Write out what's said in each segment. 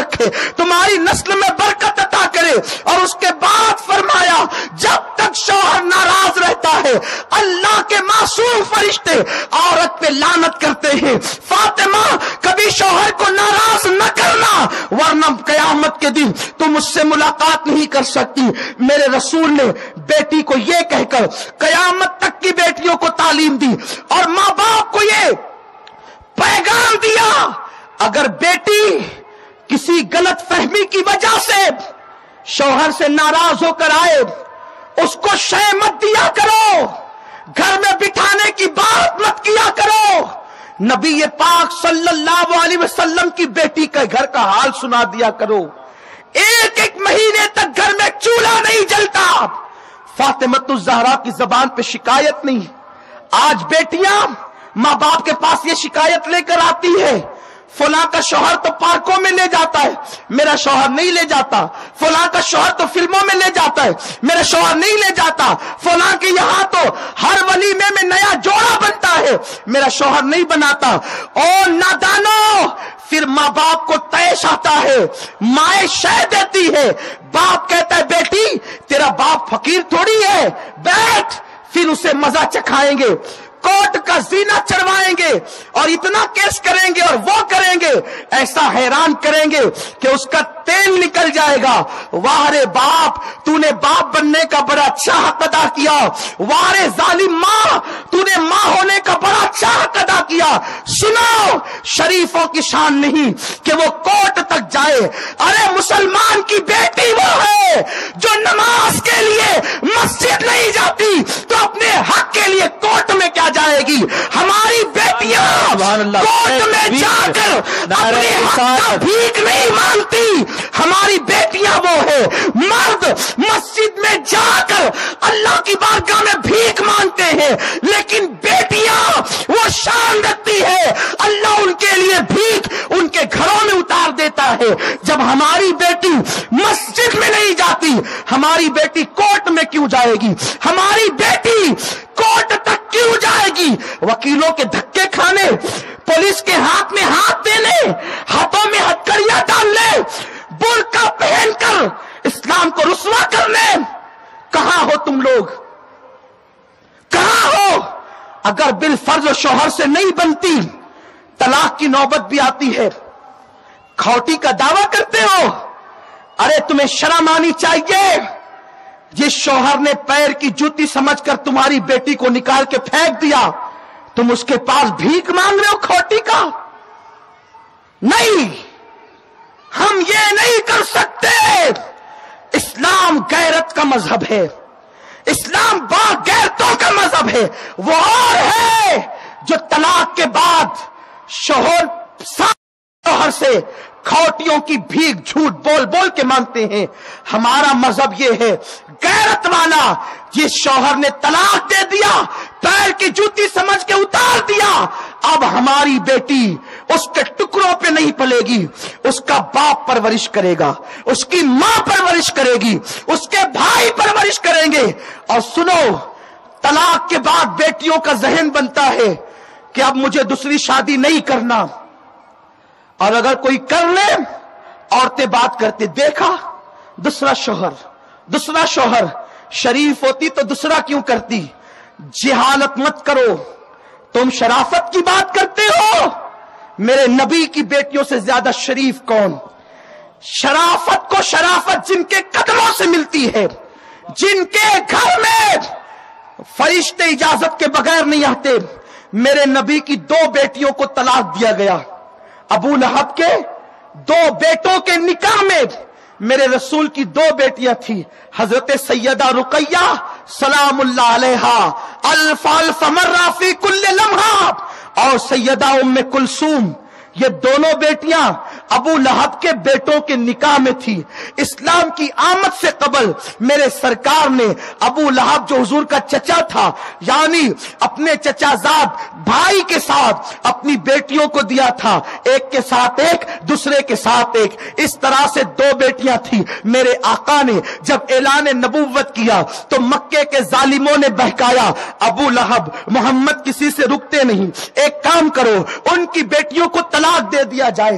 رکھے, تمہاری نسل میں برکت عطا کرے. اور اس کے بعد فرمایا جب تک شوہر ناراض رہتا ہے اللہ کے معصوم فرشتے عورت پہ لعنت کرتے ہیں. فاطمہ کبھی شوہر کو ناراض نہ کرنا ورنہ قیامت کے دن تم اس سے ملاقات نہیں کر سکتی. میرے رسول نے بیٹی کو یہ کہہ کر قیامت تک کی بیٹیوں کو تعلیم دی اور ماں باپ کو یہ پیغام دیا, اگر بیٹی کسی غلط فہمی کی وجہ سے شوہر سے ناراض ہو کر آئے اس کو شے مت دیا کرو, گھر میں بٹھانے کی بات مت کیا کرو. نبی پاک صلی اللہ علیہ وسلم کی بیٹی کا گھر کا حال سنا دیا کرو. ایک مہینے تک گھر میں چولہا نہیں جلتا. فاطمہ الزہرا کی زبان پہ شکایت نہیں. آج بیٹیاں ماں باپ کے پاس یہ شکایت لے کر آتی ہے, فلاں کا شوہر تو پارکوں میں لے جاتا ہے, میرا شوہر نہیں لے جاتا. فلاں کا شوہر تو فلموں میں لے جاتا ہے, میرا شوہر نہیں لے جاتا. فلاں کے یہاں تو ہر ولیمے میں نیا جوڑا بنتا ہے, میرا شوہر نہیں بناتا. او نادانو, پھر ماں باپ کو طیش آتا ہے, مائیں شے دیتی ہے. باپ کہتا ہے بیٹی تیرا باپ فقیر تھوڑی ہے, بیٹھ. پھر اسے مزہ چکھائیں گے, کوٹ کا زینہ چڑھوائیں گے اور اتنا کیس کریں گے اور وہ کریں گے, ایسا حیران کریں گے کہ اس کا تیل نکل جائے گا. واہ رے باپ, تو نے باپ بننے کا بڑا اچھا حق ادا کیا. واہ رے ظالم ماں, تو نے ماں ہونے کا بڑا اچھا حق ادا کیا. سنو, شریفوں کی شان نہیں کہ وہ کوٹ تک جائے. ارے مسلمان کی بیٹی وہ ہے جو نماز کے لیے مسجد نہیں جاتی تو اپنے حق کے لیے کوٹ میں کیا جائے گی. ہماری بیٹیاں کوٹ میں جا کر اپنے حق کا بھیک نہیں مانگتی. ہماری بیٹیاں وہ ہے, مرد مسجد میں جا کر اللہ کی بارگاہ میں بھیک مانگتے ہیں, لیکن بیٹیاں وہ شان رکھتی ہے اللہ ان کے لیے بھیک ان کے گھروں میں اتار دیتا ہے. جب ہماری بیٹی مسجد میں نہیں جاتی, ہماری بیٹی کوٹ میں کیوں جائے گی؟ ہماری بیٹی کوٹ تک کیوں جائے گی؟ وکیلوں کے دھکے کھانے, پولیس کے ہاتھ میں ہاتھ دینے, ہاتھوں میں ہتھکڑیاں ڈالنے, برقع پہن کر اسلام کو رسوا کرنے. کہاں ہو تم لوگ, کہاں ہو؟ اگر بالفرض شوہر سے نہیں بنتی, طلاق کی نوبت بھی آتی ہے, کھوٹی کا دعویٰ کرتے ہو. ارے تمہیں شرم آنی چاہیے. جس شوہر نے پیر کی جوتی سمجھ کر تمہاری بیٹی کو نکال کے پھینک دیا, تم اس کے پاس بھیک مانگ رہے ہو کھوٹی کا؟ نہیں, ہم یہ نہیں کر سکتے. اسلام غیرت کا مذہب ہے, اسلام با غیرتوں کا مذہب ہے. وہ اور ہے جو طلاق کے بعد شوہر سے کھوٹیوں کی بھیک جھوٹ بول بول کے مانگتے ہیں. ہمارا مذہب یہ ہے غیرت والا. جس شوہر نے طلاق دے دیا, پیر کی جوتی سمجھ کے اتار دیا, اب ہماری بیٹی اس کے ٹکڑوں پہ نہیں پلے گی, اس کا باپ پرورش کرے گا, اس کی ماں پرورش کرے گی, اس کے بھائی پرورش کریں گے. اور سنو, طلاق کے بعد بیٹیوں کا ذہن بنتا ہے کہ اب مجھے دوسری شادی نہیں کرنا, اور اگر کوئی کر لے عورتیں بات کرتے, دیکھا دوسرا شوہر شریف ہوتی تو دوسرا کیوں کرتی. جہالت مت کرو, تم شرافت کی بات کرتے ہو. میرے نبی کی بیٹیوں سے زیادہ شریف کون؟ شرافت کو شرافت جن کے قدموں سے ملتی ہے, جن کے گھر میں فرشتے اجازت کے بغیر نہیں آتے. میرے نبی کی 2 بیٹیوں کو طلاق دیا گیا. ابو لہب کے 2 بیٹوں کے نکاح میں میرے رسول کی 2 بیٹیاں تھیں, حضرت سیدہ رقیہ سلام اللہ علیہا الف الف مرہ فی کل لمحہ, اور سیدہ ام کلثوم. یہ دونوں بیٹیاں ابو لہب کے بیٹوں کے نکاح میں تھی. اسلام کی آمد سے قبل میرے سرکار نے ابو لہب جو حضور کا چچا تھا, یعنی اپنے چچا زاد بھائی کے ساتھ اپنی بیٹیوں کو دیا تھا, ایک کے ساتھ ایک, دوسرے کے ساتھ ایک. اس طرح سے 2 بیٹیاں تھی. میرے آقا نے جب اعلان نبوت کیا تو مکے کے ظالموں نے بہکایا, ابو لہب محمد کسی سے رکتے نہیں, ایک کام کرو ان کی بیٹیوں کو طلاق دے دیا جائے.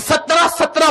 17